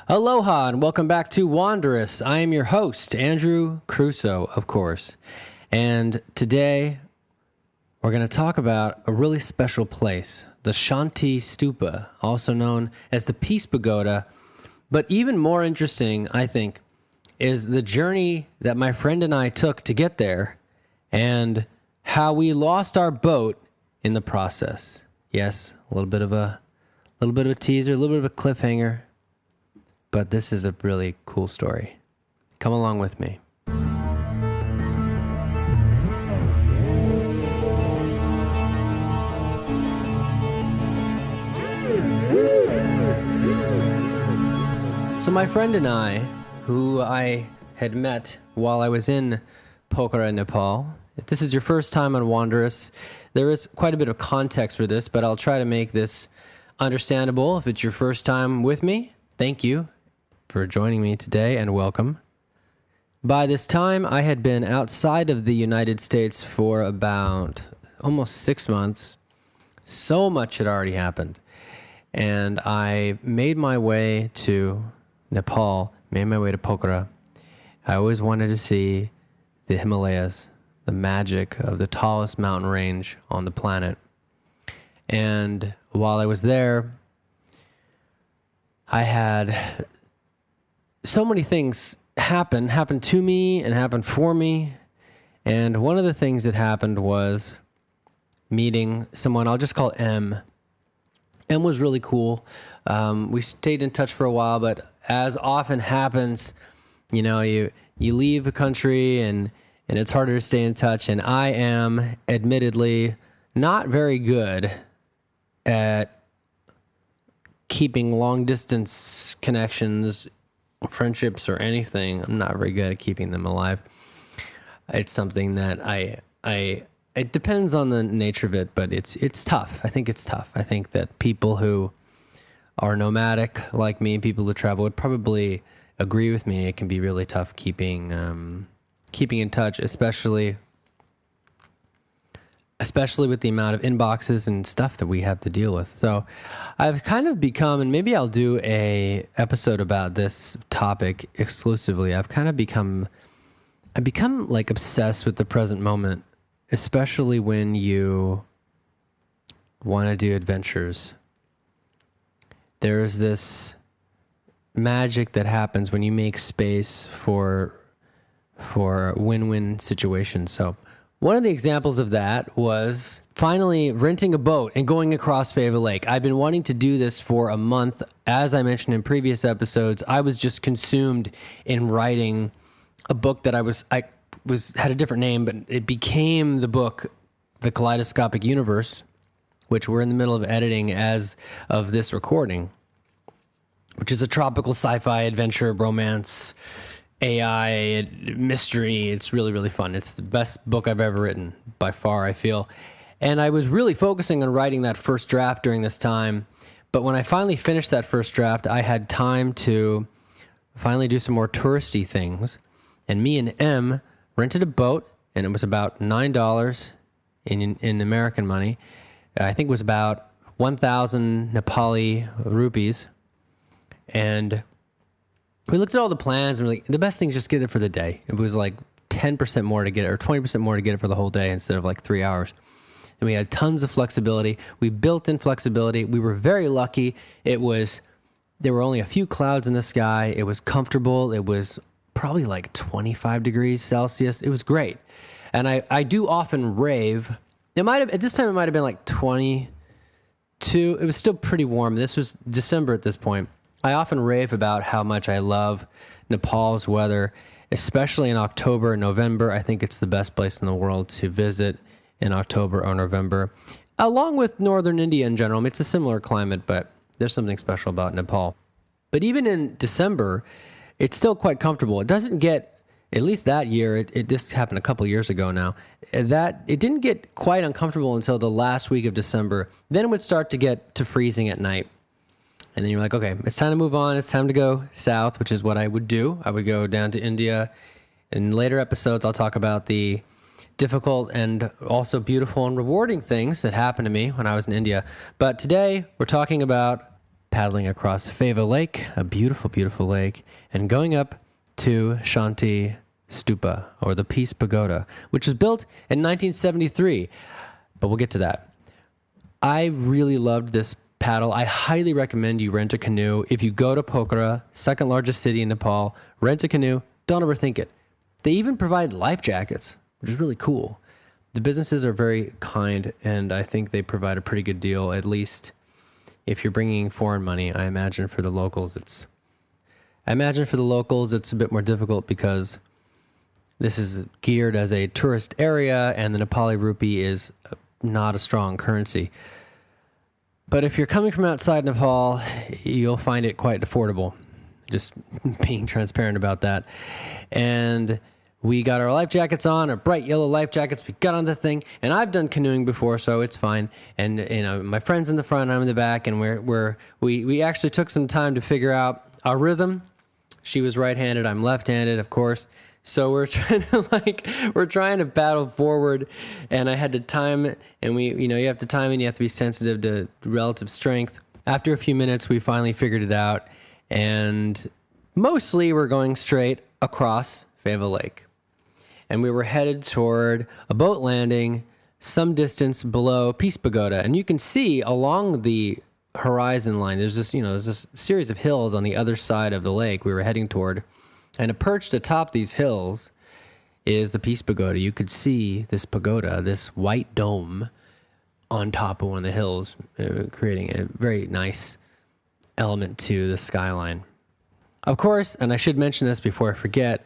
Aloha and welcome back to Wanderous. I am your host, Andrew Crusoe, of course. And today we're going to talk about a really special place, the Shanti Stupa, also known as the Peace Pagoda. But even more interesting, I think, is the journey that my friend and I took to get there and how we lost our boat in the process. Yes, a little bit of a teaser, a little bit of a cliffhanger. But this is a really cool story. Come along with me. So my friend and I, who I had met while I was in Pokhara, Nepal. If this is your first time on Wanderous, there is quite a bit of context for this, but I'll try to make this understandable. If it's your first time with me, thank you for joining me today and welcome. By this time, I had been outside of the United States for about almost 6 months. So much had already happened. And I made my way to Nepal, made my way to Pokhara. I always wanted to see the Himalayas, the magic of the tallest mountain range on the planet. And while I was there, I had so many things happen to me and happened for me. And one of the things that happened was meeting someone I'll just call M. M was really cool. We stayed in touch for a while, but as often happens, you know, you leave a country and it's harder to stay in touch. And I am admittedly not very good at keeping long distance connections, friendships, or anything. I'm not very good at keeping them alive. It's something that it depends on the nature of it, but it's tough. I think it's tough. I think that people who are nomadic like me, people who travel, would probably agree with me. It can be really tough keeping in touch, especially with the amount of inboxes and stuff that we have to deal with. So I've kind of become, and maybe I'll do a episode about this topic exclusively. I've become like obsessed with the present moment, especially when you want to do adventures. There's this magic that happens when you make space for win-win situations. So one of the examples of that was finally renting a boat and going across Phewa Lake. I've been wanting to do this for a month. As I mentioned in previous episodes, I was just consumed in writing a book that had a different name, but it became the book, The Kaleidoscopic Universe, which we're in the middle of editing as of this recording, which is a tropical sci-fi adventure, romance, AI, mystery. It's really, really fun. It's the best book I've ever written by far, I feel. And I was really focusing on writing that first draft during this time. But when I finally finished that first draft, I had time to finally do some more touristy things. And me and M rented a boat, and it was about $9 in American money. I think it was about 1,000 Nepali rupees. And we looked at all the plans, and we're like, the best thing is just get it for the day. It was like 10% more to get it, or 20% more to get it for the whole day instead of like 3 hours. And we had tons of flexibility. We built in flexibility. We were very lucky. There were only a few clouds in the sky. It was comfortable. It was probably like 25 degrees Celsius. It was great. And I do often rave. At this time, it might have been like 22. It was still pretty warm. This was December at this point. I often rave about how much I love Nepal's weather, especially in October and November. I think it's the best place in the world to visit in October or November, along with northern India in general. I mean, it's a similar climate, but there's something special about Nepal. But even in December, it's still quite comfortable. It doesn't get, at least that year, it just happened a couple years ago now, that it didn't get quite uncomfortable until the last week of December. Then it would start to get to freezing at night. And then you're like, okay, it's time to move on. It's time to go south, which is what I would do. I would go down to India. In later episodes, I'll talk about the difficult and also beautiful and rewarding things that happened to me when I was in India. But today, we're talking about paddling across Phewa Lake, a beautiful, beautiful lake, and going up to Shanti Stupa, or the Peace Pagoda, which was built in 1973. But we'll get to that. I really loved this paddle. I highly recommend you rent a canoe. If you go to Pokhara, second largest city in Nepal, rent a canoe. Don't overthink it. They even provide life jackets, which is really cool. The businesses are very kind, and I think they provide a pretty good deal, at least if you're bringing foreign money. I imagine for the locals, it's a bit more difficult because this is geared as a tourist area, and the Nepali rupee is not a strong currency. But if you're coming from outside Nepal, you'll find it quite affordable. Just being transparent about that. And we got our life jackets on, our bright yellow life jackets. We got on the thing, and I've done canoeing before, so it's fine. And my friend's in the front, I'm in the back, and we actually took some time to figure out our rhythm. She was right-handed, I'm left-handed, of course. So we're trying to paddle forward, and I had to time it, and you have to time it, and you have to be sensitive to relative strength. After a few minutes, we finally figured it out, and mostly we're going straight across Phewa Lake. And we were headed toward a boat landing some distance below Peace Pagoda, and you can see along the horizon line, there's this series of hills on the other side of the lake we were heading toward. And perched atop these hills is the Peace Pagoda. You could see this pagoda, this white dome on top of one of the hills, creating a very nice element to the skyline. Of course, and I should mention this before I forget,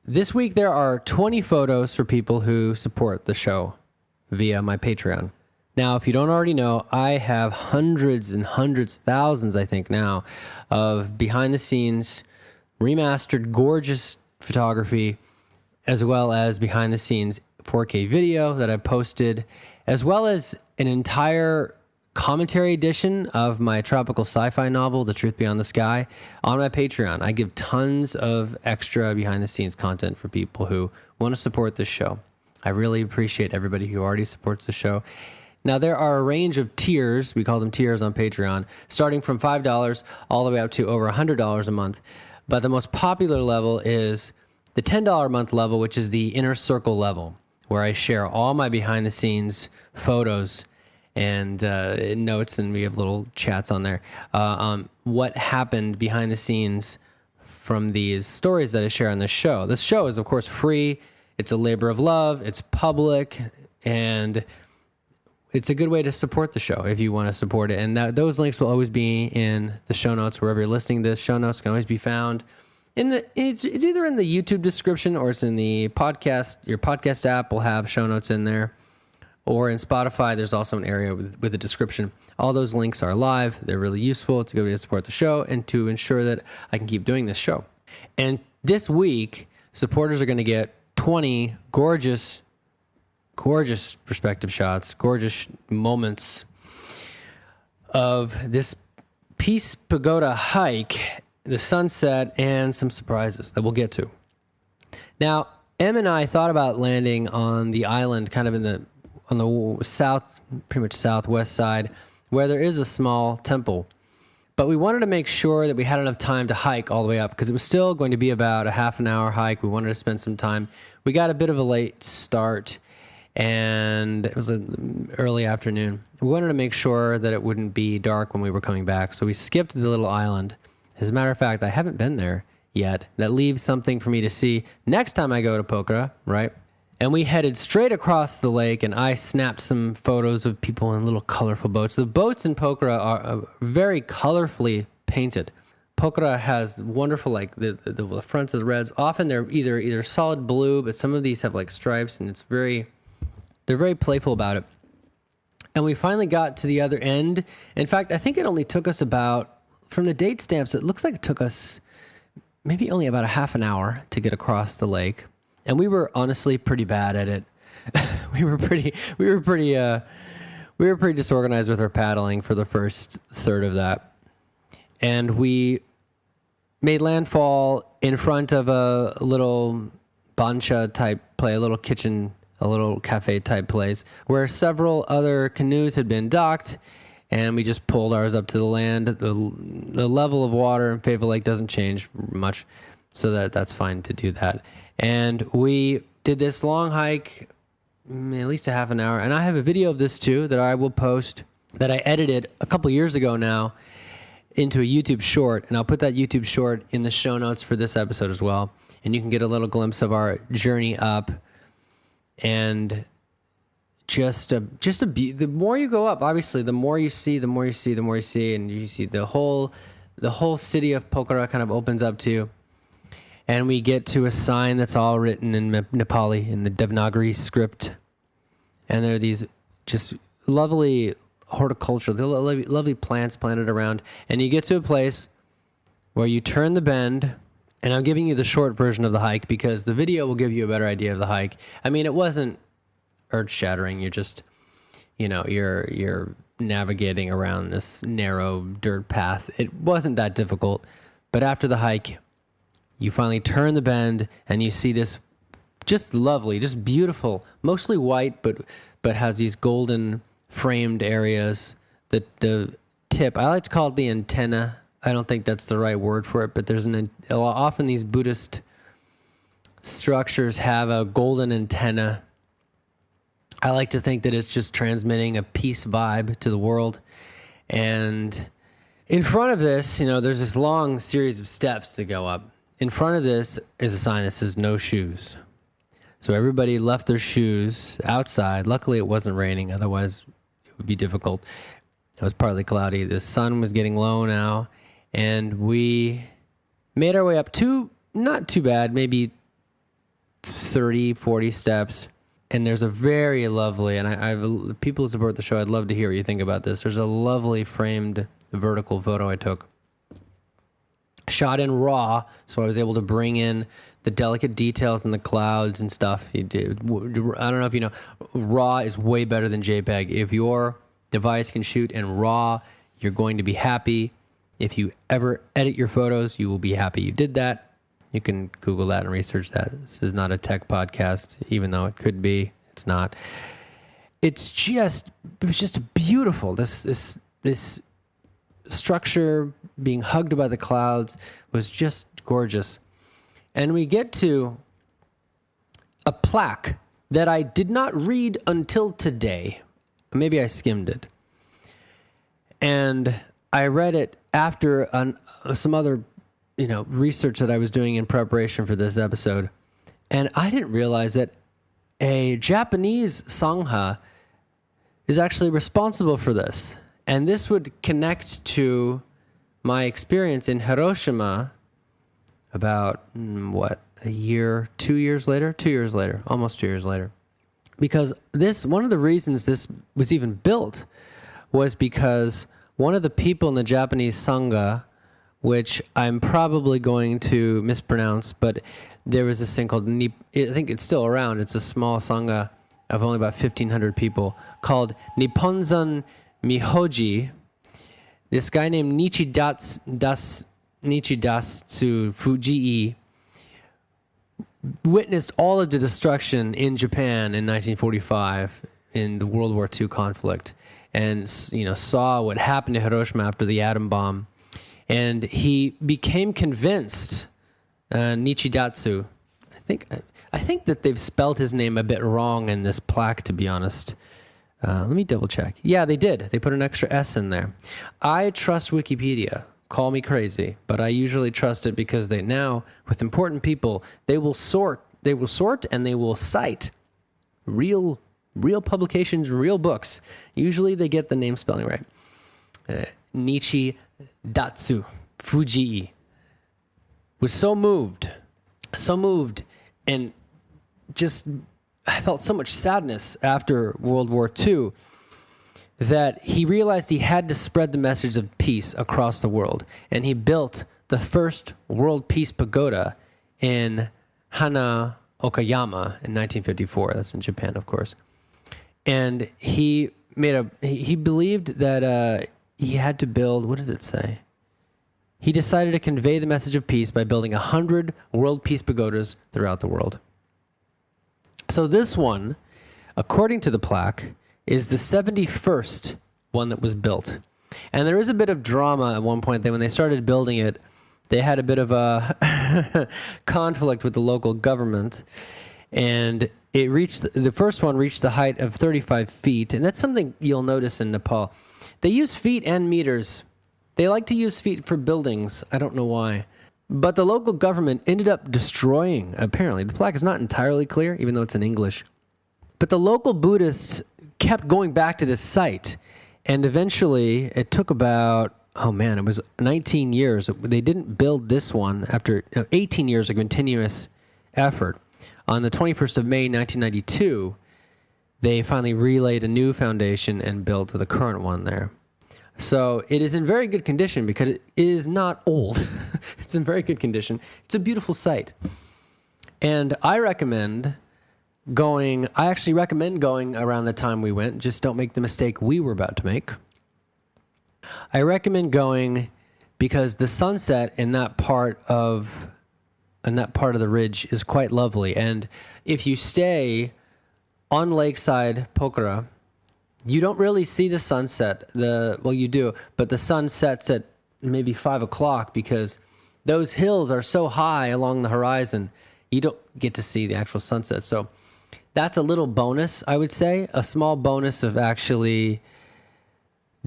this week there are 20 photos for people who support the show via my Patreon. Now, if you don't already know, I have hundreds and hundreds, thousands, I think now, of behind-the-scenes remastered, gorgeous photography, as well as behind-the-scenes 4K video that I posted, as well as an entire commentary edition of my tropical sci-fi novel, The Truth Beyond the Sky, on my Patreon. I give tons of extra behind-the-scenes content for people who want to support this show. I really appreciate everybody who already supports the show. Now, there are a range of tiers, we call them tiers on Patreon, starting from $5 all the way up to over $100 a month. But the most popular level is the $10 a month level, which is the inner circle level, where I share all my behind-the-scenes photos and notes, and we have little chats on there. What happened behind the scenes from these stories that I share on this show. This show is, of course, free. It's a labor of love. It's public, and it's a good way to support the show if you want to support it. And those links will always be in the show notes. Wherever you're listening to this, show notes can always be found it's either in the YouTube description or it's in the podcast. Your podcast app will have show notes in there. Or in Spotify, there's also an area with a description. All those links are live. They're really useful. It's a good way to support the show and to ensure that I can keep doing this show. And this week, supporters are going to get 20 gorgeous perspective shots, gorgeous moments of this Peace Pagoda hike, the sunset, and some surprises that we'll get to. Now, Em and I thought about landing on the island, kind of on the south, pretty much southwest side, where there is a small temple. But we wanted to make sure that we had enough time to hike all the way up, because it was still going to be about a half an hour hike. We wanted to spend some time. We got a bit of a late start, and it was an early afternoon. We wanted to make sure that it wouldn't be dark when we were coming back, so we skipped the little island. As a matter of fact, I haven't been there yet. That leaves something for me to see next time I go to Pokhara, right? And we headed straight across the lake, and I snapped some photos of people in little colorful boats. The boats in Pokhara are very colorfully painted. Pokhara has wonderful, like the fronts is reds. Often they're either solid blue, but some of these have like stripes, and they're very playful about it. And we finally got to the other end. In fact, I think it only took us about, from the date stamps, it looks like it took us maybe only about a half an hour to get across the lake. And we were honestly pretty bad at it. we were pretty disorganized with our paddling for the first third of that. And we made landfall in front of a little bancha type play, a little kitchen, a little cafe type place, where several other canoes had been docked, and we just pulled ours up to the land. The level of water in Phewa Lake doesn't change much, so that's fine to do that. And we did this long hike, at least a half an hour, and I have a video of this too that I will post, that I edited a couple years ago now into a YouTube short, and I'll put that YouTube short in the show notes for this episode as well, and you can get a little glimpse of our journey up. And the more you go up, obviously, the more you see, and you see the whole city of Pokhara kind of opens up to you. And we get to a sign that's all written in Nepali, in the Devanagari script. And there are these just lovely horticulture, lovely plants planted around. And you get to a place where you turn the bend, and I'm giving you the short version of the hike because the video will give you a better idea of the hike. I mean, it wasn't earth-shattering. You're just, you're navigating around this narrow dirt path. It wasn't that difficult. But after the hike, you finally turn the bend, and you see this just lovely, just beautiful, mostly white, but has these golden framed areas. The tip, I like to call it the antenna. I don't think that's the right word for it, but there's often these Buddhist structures have a golden antenna. I like to think that it's just transmitting a peace vibe to the world. And in front of this, there's this long series of steps to go up. In front of this is a sign that says no shoes. So everybody left their shoes outside. Luckily, it wasn't raining. Otherwise, it would be difficult. It was partly cloudy. The sun was getting low now. And we made our way up not too bad, maybe 30, 40 steps. And there's a very lovely, and people who support the show, I'd love to hear what you think about this. There's a lovely framed vertical photo I took, shot in RAW, so I was able to bring in the delicate details and the clouds and stuff. I don't know if you know, RAW is way better than JPEG. If your device can shoot in RAW, you're going to be happy. If you ever edit your photos, you will be happy you did that. You can Google that and research that. This is not a tech podcast, even though it could be. It's not. It was just beautiful. This structure being hugged by the clouds was just gorgeous. And we get to a plaque that I did not read until today. Maybe I skimmed it. And I read it after some other research that I was doing in preparation for this episode. And I didn't realize that a Japanese sangha is actually responsible for this. And this would connect to my experience in Hiroshima about, a year, 2 years later? 2 years later, almost 2 years later. Because one of the reasons this was even built was because one of the people in the Japanese sangha, which I'm probably going to mispronounce, but there was this thing called, I think it's still around, it's a small sangha of only about 1,500 people, called Nipponzan Mihoji. This guy named Nichidatsu Fujii witnessed all of the destruction in Japan in 1945 in the World War II conflict, and saw what happened to Hiroshima after the atom bomb. And he became convinced, Nichidatsu. I think that they've spelled his name a bit wrong in this plaque, to be honest. Let me double check. Yeah, they did. They put an extra S in there. I trust Wikipedia. Call me crazy, but I usually trust it because with important people, they will sort and they will cite real publications, real books. Usually they get the name spelling right. Nichidatsu Fujii was so moved, and just I felt so much sadness after World War II that he realized he had to spread the message of peace across the world, and he built the first World Peace Pagoda in Hana, Okayama in 1954. That's in Japan, of course. And he believed that he had to build, what does it say? He decided to convey the message of peace by building 100 World Peace Pagodas throughout the world. So this one, according to the plaque, is the 71st one that was built. And there is a bit of drama at one point. When they started building it, they had a bit of a conflict with the local government, and the first one reached the height of 35 feet, and that's something you'll notice in Nepal. They use feet and meters. They like to use feet for buildings. I don't know why. But the local government ended up destroying, apparently. The plaque is not entirely clear, even though it's in English. But the local Buddhists kept going back to this site, and eventually it took about, it was 19 years. They didn't build this one after 18 years of continuous effort. On the 21st of May, 1992, they finally relaid a new foundation and built the current one there. So it is in very good condition because it is not old. It's in very good condition. It's a beautiful site. And I actually recommend going around the time we went. Just don't make the mistake we were about to make. I recommend going because the sunset in that part of the ridge is quite lovely. And if you stay on lakeside Pokhara, you don't really see the sunset. You do, but the sun sets at maybe 5 o'clock because those hills are so high along the horizon, you don't get to see the actual sunset. So that's a little bonus, I would say. A small bonus of actually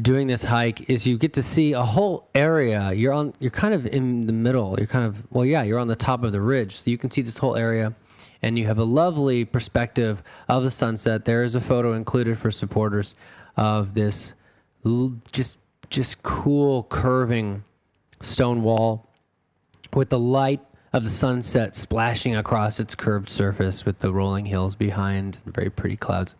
doing this hike is you get to see a whole area. You're kind of in the middle. You're on the top of the ridge, so you can see this whole area. And you have a lovely perspective of the sunset. There is a photo included for supporters of this just cool curving stone wall with the light of the sunset splashing across its curved surface with the rolling hills behind and very pretty clouds.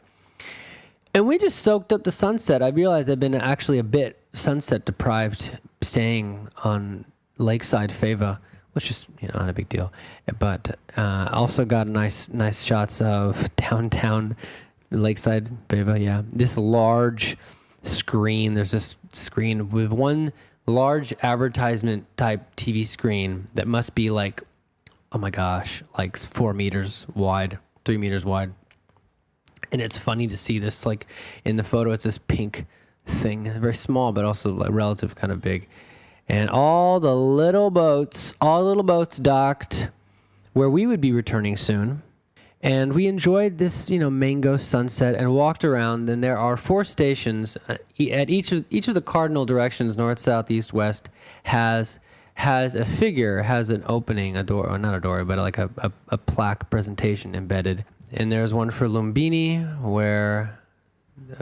And we just soaked up the sunset. I realized I've been actually a bit sunset deprived staying on Lakeside Phewa, which is not a big deal, but also got nice shots of downtown Lakeside Phewa. Yeah, this large screen. There's this screen with one large advertisement type TV screen that must be like 4 meters wide, 3 meters wide. And it's funny to see this, like in the photo, it's this pink thing, very small, but also like relative kind of big. And all the little boats docked where we would be returning soon. And we enjoyed this, mango sunset and walked around. And there are 4 stations at each of the cardinal directions, north, south, east, west, has a figure, has an opening, a door, or not a door, but like a plaque presentation embedded. And there's one for Lumbini, where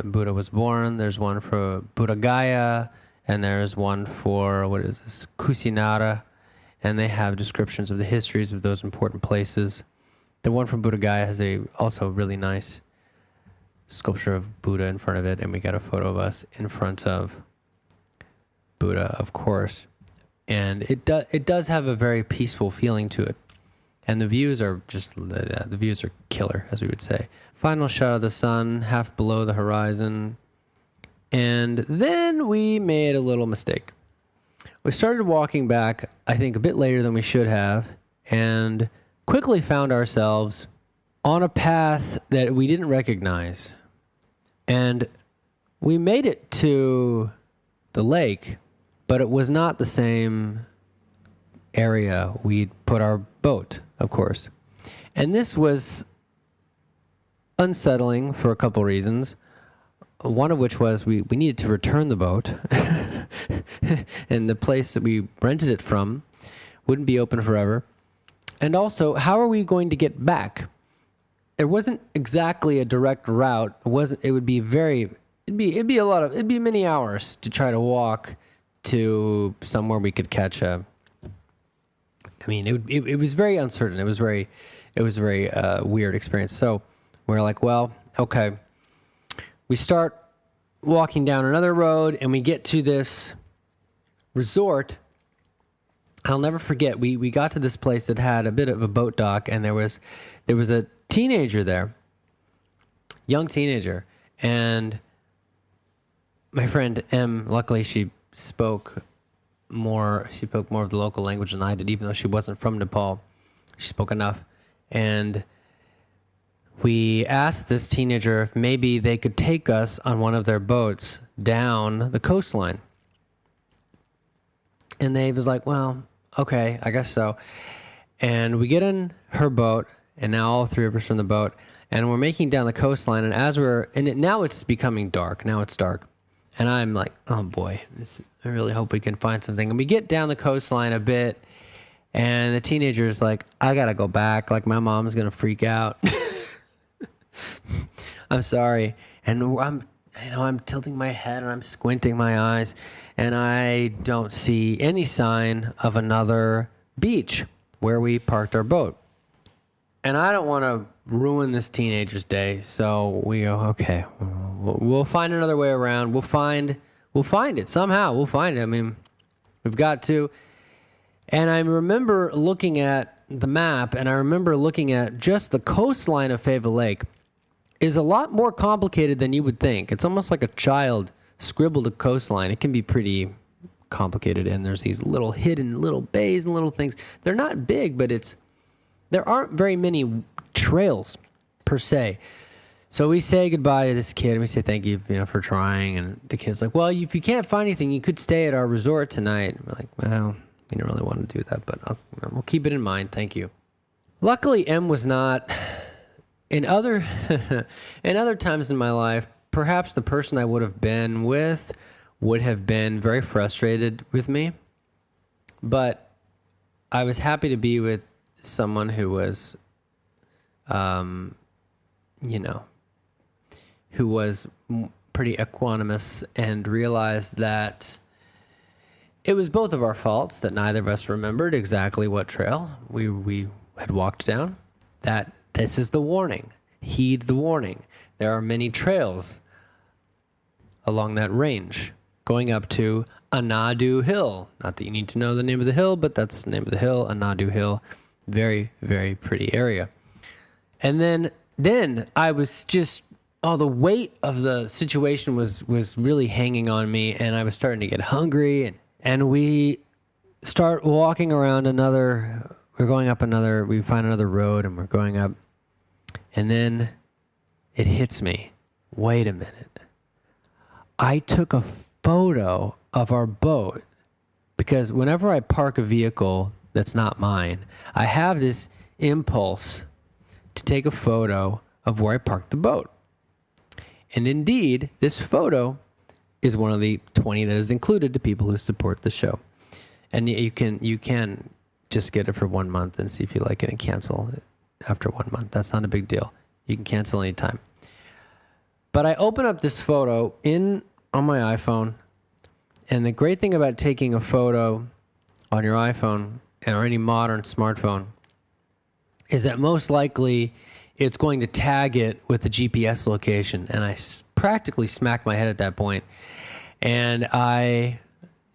Buddha was born. There's one for Buddha Gaya. And there's one for, Kusinara, and they have descriptions of the histories of those important places. The one from Buddha Gaya has also really nice sculpture of Buddha in front of it, and we got a photo of us in front of Buddha, of course. And it does have a very peaceful feeling to it. And the views are the views are killer, as we would say. Final shot of the sun, half below the horizon. And then we made a little mistake. We started walking back, I think, a bit later than we should have, and quickly found ourselves on a path that we didn't recognize. And we made it to the lake, but it was not the same area we'd put our boat, of course. And this was unsettling for a couple reasons. One of which was we needed to return the boat, and the place that we rented it from wouldn't be open forever. And also, how are we going to get back? There wasn't exactly a direct route. It'd be many hours to try to walk to somewhere we could catch it was very uncertain. It was very weird experience. So we're like, well, okay. We start walking down another road, and we get to this resort. I'll never forget. We got to this place that had a bit of a boat dock, and there was a teenager there, young teenager, and my friend M. Luckily, she spoke more of the local language than I did, even though she wasn't from Nepal. She spoke enough, and we asked this teenager if maybe they could take us on one of their boats down the coastline. And they was like, well, okay, I guess so. And we get in her boat, and now all three of us are in the boat, and we're making down the coastline. And now it's becoming dark. Now it's dark. And I'm like, oh boy, I really hope we can find something. And we get down the coastline a bit, and the teenager's like, I gotta go back. Like, my mom's gonna freak out. I'm sorry. And I'm tilting my head and I'm squinting my eyes, and I don't see any sign of another beach where we parked our boat. And I don't want to ruin this teenager's day, so we go, okay, we'll find another way around. We'll find it somehow. We'll find it. I mean, we've got to. And I remember looking at the map, and I remember looking at just the coastline of Phewa Lake is a lot more complicated than you would think. It's almost like a child scribbled a coastline. It can be pretty complicated, and there's these little hidden little bays and little things. They're not big, but there aren't very many trails per se. So we say goodbye to this kid, and we say thank you, for trying. And the kid's like, well, if you can't find anything, you could stay at our resort tonight. And we're like, well, we don't really want to do that, but we'll keep it in mind. Thank you. Luckily, M was not. In other times in my life, perhaps the person I would have been with would have been very frustrated with me. But I was happy to be with someone who was, who was pretty equanimous and realized that it was both of our faults that neither of us remembered exactly what trail we had walked down. That this is the warning. Heed the warning. There are many trails along that range going up to Anadu Hill. Not that you need to know the name of the hill, but that's the name of the hill, Anadu Hill. Very, very pretty area. And then I was just, the weight of the situation was really hanging on me, and I was starting to get hungry, and we start walking around we find another road, and we're going up. And then it hits me. Wait a minute. I took a photo of our boat because whenever I park a vehicle that's not mine, I have this impulse to take a photo of where I parked the boat. And indeed, this photo is one of the 20 that is included to people who support the show. And you can just get it for 1 month and see if you like it and cancel it after 1 month. That's not a big deal. You can cancel anytime. But I open up this photo on my iPhone, and the great thing about taking a photo on your iPhone or any modern smartphone is that most likely it's going to tag it with the GPS location. And I practically smack my head at that point. And I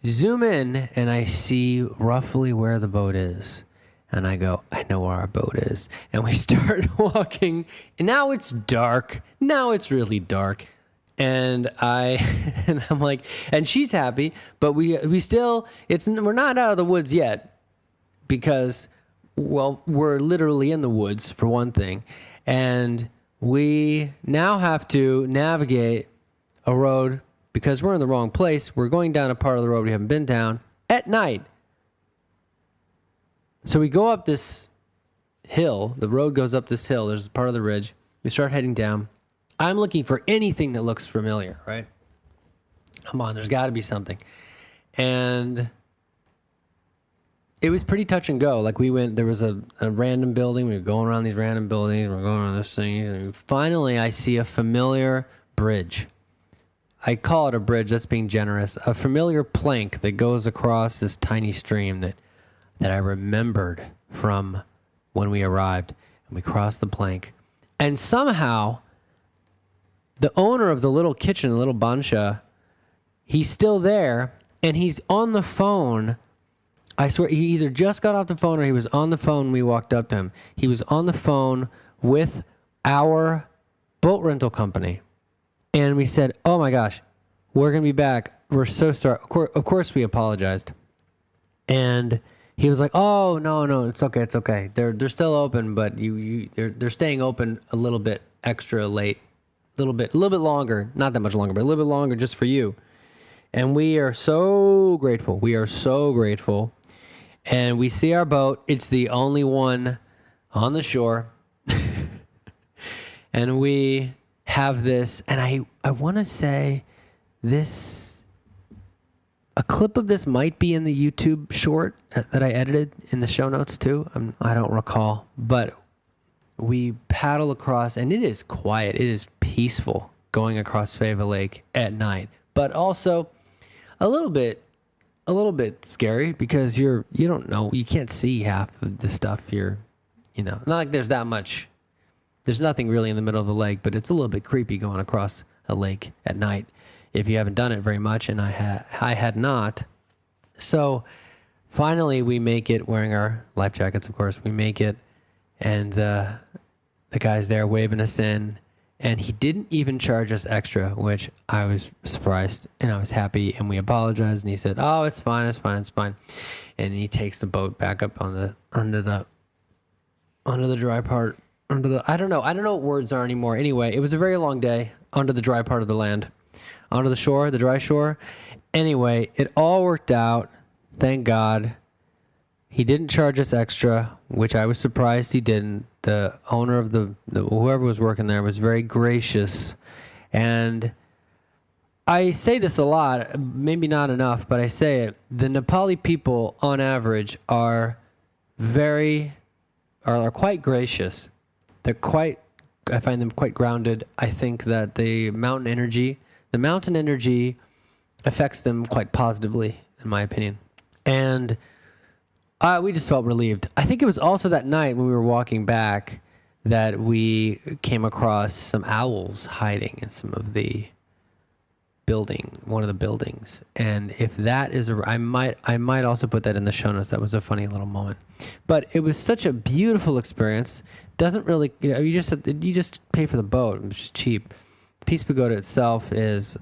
zoom in, and I see roughly where the boat is. And I go, I know where our boat is. And we start walking. And now it's dark. Now it's really dark. And I'm like, and she's happy, but we still, we're not out of the woods yet because, well, we're literally in the woods for one thing. And we now have to navigate a road because we're in the wrong place. We're going down a part of the road we haven't been down at night. So we go up this hill. The road goes up this hill. There's part of the ridge. We start heading down. I'm looking for anything that looks familiar, right? Come on, there's got to be something. And it was pretty touch and go. Like there was a random building. We were going around these random buildings. We're going around this thing. And finally, I see a familiar bridge. I call it a bridge. That's being generous. A familiar plank that goes across this tiny stream that I remembered from when we arrived. And we crossed the plank. And somehow, the owner of the little kitchen, the little bansha, he's still there, and he's on the phone. I swear, he either just got off the phone or he was on the phone when we walked up to him. He was on the phone with our boat rental company. And we said, oh my gosh, we're going to be back. We're so sorry. Of course we apologized. And He was like, "Oh, no, it's okay, it's okay. They're still open, but they're staying open a little bit extra late, a little bit longer, not that much longer, but a little bit longer just for you." And we are so grateful. We are so grateful. And we see our boat. It's the only one on the shore. And we have this, and I want to say this, a clip of this might be in the YouTube short that I edited in the show notes too. I don't recall, but we paddle across, and it is quiet. It is peaceful going across Phewa Lake at night, but also a little bit scary because you don't know, you can't see half of the stuff not like there's that much. There's nothing really in the middle of the lake, but it's a little bit creepy going across a lake at night if you haven't done it very much, and I had not. So finally we make it, wearing our life jackets, of course. We make it, and the guy's there waving us in, and he didn't even charge us extra, which I was surprised, and I was happy, and we apologized, and he said, "Oh, it's fine. And he takes the boat back up onto the dry part. I don't know what words are anymore. Anyway, it was a very long day onto the dry part of the land, onto the shore, the dry shore. Anyway, it all worked out. Thank God. He didn't charge us extra, which I was surprised he didn't. The owner of the whoever was working there was very gracious. And I say this a lot, maybe not enough, but I say it. The Nepali people, on average, are quite gracious. I find them quite grounded. I think that the mountain energy affects them quite positively, in my opinion. And we just felt relieved. I think it was also that night when we were walking back that we came across some owls hiding in one of the buildings. And if that is I might also put that in the show notes. That was a funny little moment. But it was such a beautiful experience. Doesn't really, you just pay for the boat, which is cheap. Peace Pagoda itself is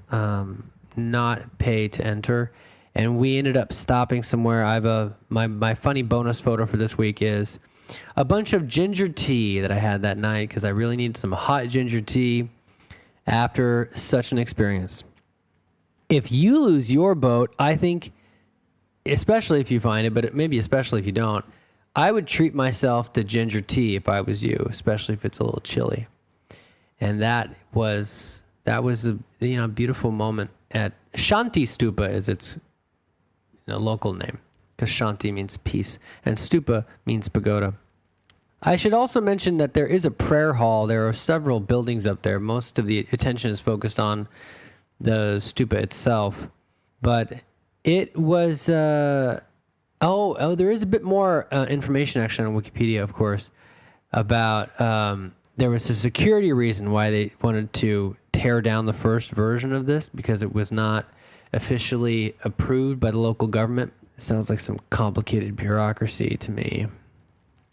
not pay to enter. And we ended up stopping somewhere. I have my funny bonus photo for this week is a bunch of ginger tea that I had that night because I really needed some hot ginger tea after such an experience. If you lose your boat, I think, especially if you find it, but maybe especially if you don't, I would treat myself to ginger tea if I was you, especially if it's a little chilly. And that was a beautiful moment at Shanti Stupa is its local name, because Shanti means peace and Stupa means pagoda. I should also mention that there is a prayer hall. There are several buildings up there. Most of the attention is focused on the stupa itself, but it was there is a bit more information actually on Wikipedia, of course, about there was a security reason why they wanted to tear down the first version of this, because it was not officially approved by the local government. It sounds like some complicated bureaucracy to me.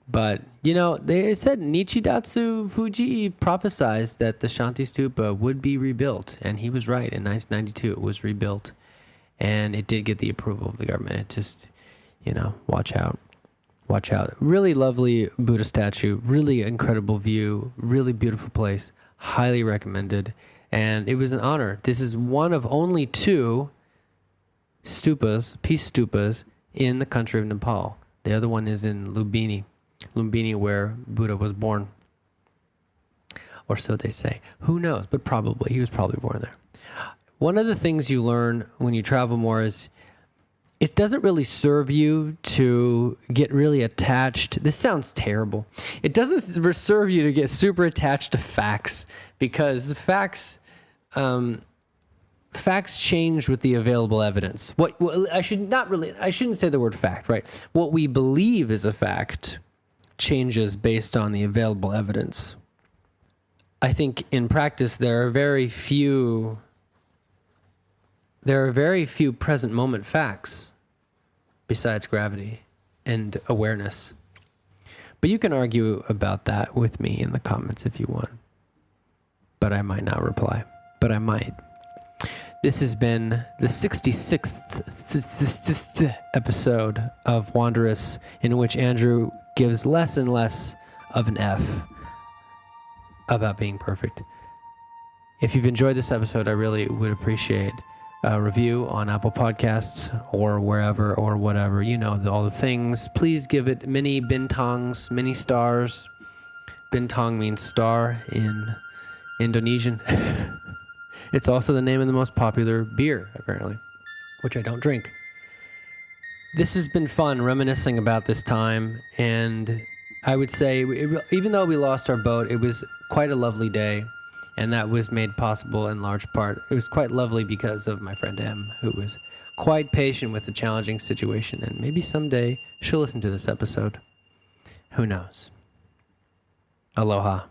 But, they said Nichidatsu Fuji prophesized that the Shanti Stupa would be rebuilt. And he was right. In 1992, it was rebuilt. And it did get the approval of the government. It just, watch out. Watch out. Really lovely Buddha statue. Really incredible view. Really beautiful place. Highly recommended. And it was an honor. This is one of only 2 stupas, peace stupas, in the country of Nepal. The other one is in Lumbini, where Buddha was born. Or so they say. Who knows? But probably. He was probably born there. One of the things you learn when you travel more is it doesn't really serve you to get really attached. This sounds terrible. It doesn't serve you to get super attached to facts, because facts change with the available evidence. I shouldn't say the word fact, right? What we believe is a fact changes based on the available evidence. I think in practice there are very few present moment facts besides gravity and awareness. But you can argue about that with me in the comments if you want. But I might not reply. But I might. This has been the 66th episode of Wanderous, in which Andrew gives less and less of an F about being perfect. If you've enjoyed this episode, I really would appreciate a review on Apple Podcasts or wherever or whatever. You know, all the things. Please give it many bintangs, many stars. Bintang means star in Indonesian. It's also the name of the most popular beer, apparently, which I don't drink. This has been fun reminiscing about this time, and I would say, even though we lost our boat, it was quite a lovely day, and that was made possible in large part. It was quite lovely because of my friend Em, who was quite patient with the challenging situation, and maybe someday she'll listen to this episode. Who knows? Aloha.